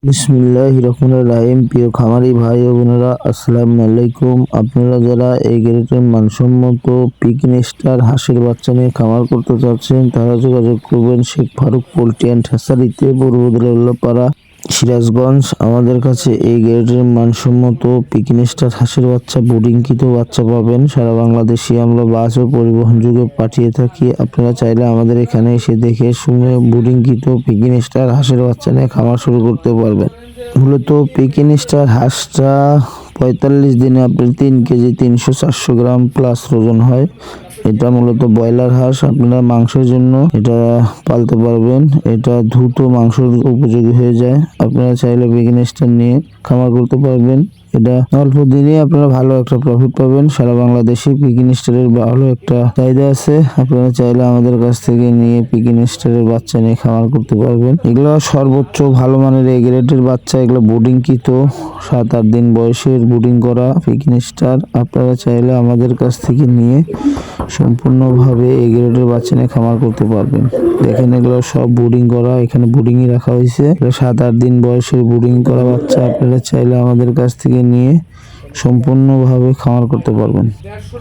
বিসমিল্লাহির রহমানির রহিম। প্রিয় খামারি ভাই ও বোনেরা, আসসালামু আলাইকুম। আপনারা যারা এই গ্রেডের মানসম্মত পিকনেস্টার হাঁসের বাচ্চা নিয়ে খামার করতে চাচ্ছেন, তারা যোগাযোগ করবেন শেখ ফারুক পোল্ট্রি অ্যান্ড হ্যাচারিতে, পূর্বদুল্লাপাড়া, সিরাজগঞ্জ। আমাদের কাছে এই গ্রেডের মানসম্মত পিকনেস্টার হাঁসের বাচ্চা, বোর্ডিংকৃত বাচ্চা পাবেন। সারা বাংলাদেশে আমরা বাস ও পরিবহন যোগে পাঠিয়ে থাকি। আপনারা চাইলে আমাদের এখানে এসে দেখে শুনে বোর্ডিংকৃত পিকনেস্টার হাঁসের বাচ্চা নিয়ে খামার শুরু করতে পারবেন। মূলত পিকনেস্টার হাঁসটা 45 দিনে আপনার 3 কেজি 300-400 গ্রাম প্লাস ওজন হয়। এটা মূলত ব্রয়লার হাঁস। আপনারা মাংসের জন্য এটা পালতে পারবেন। এটা দ্রুত মাংসের উপযোগী হয়ে যায়। আপনারা চাইলে পিকনেস্টার নিয়ে খামার করতে পারবেন। এটা অল্প দিনে আপনারা ভালো একটা প্রফিট পাবেন। সারা বাংলাদেশে পিকনেস্টারের ভালো একটা চাহিদা আছে। আপনারা চাইলে আমাদের কাছ থেকে নিয়ে পিকনেস্টারের বাচ্চা নিয়ে খামার করতে পারবেন। এগুলো সর্বোচ্চ ভালো মানের এ গ্রেডের বাচ্চা। এগুলো বোর্ডিংকৃত 7-8 দিন বয়সের বোর্ডিং করা পিকনেস্টার। আপনারা চাইলে আমাদের কাছ থেকে নিয়ে সম্পূর্ণভাবে এ গ্রেডের বাচ্চা নিয়ে খামার করতে পারবেন। দেখেন, এগুলো সব বোর্ডিং করা, এখানে বোর্ডিংই রাখা হয়েছে। 7-8 দিন বয়সের বোর্ডিং করা বাচ্চা। আপনারা চাইলে আমাদের কাছ থেকে নিয়ে সম্পূর্ণভাবে খামার করতে পারবেন।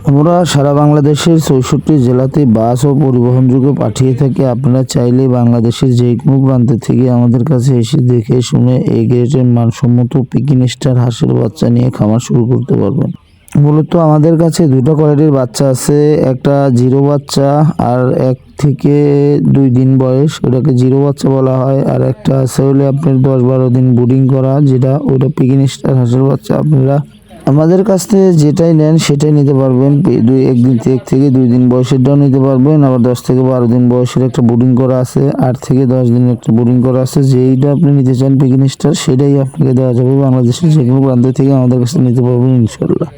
আমরা সারা বাংলাদেশের 64 জেলাতে বাস ও পরিবহন যোগে পাঠিয়ে থাকি। আপনারা চাইলে বাংলাদেশের যে কোনো প্রান্ত থেকে আমাদের কাছে এসে দেখে শুনে এই গ্রেডের মানসম্মত পিকনেস্টার হাঁসের বাচ্চা নিয়ে খামার শুরু করতে পারবেন। মূলত আমাদের কাছে দুটো কোয়ালিটির বাচ্চা আছে। একটা জিরো বাচ্চা আর 1 থেকে 2 দিন বয়স, ওটাকে জিরো বাচ্চা বলা হয়। আর একটা আছে হলে আপনার 10-12 দিন বোর্ডিং করা, যেটা ওইটা পিকনেস্টার হাঁসের বাচ্চা। আপনারা আমাদের কাছ থেকে যেটাই নেন সেটাই নিতে পারবেন। 1 থেকে 2 দিন বয়সেরটাও নিতে পারবেন। আবার 10 থেকে 12 দিন বয়সের একটা বোর্ডিং করা আছে, 8 থেকে 10 দিনের একটা বোর্ডিং করা আছে। যেইটা আপনি নিতে চান পিকনেস্টার, সেটাই আপনাকে দেওয়া যাবে। বাংলাদেশের যে কোনো প্রান্ত থেকে আমাদের কাছে নিতে পারবেন ইনশাল্লাহ।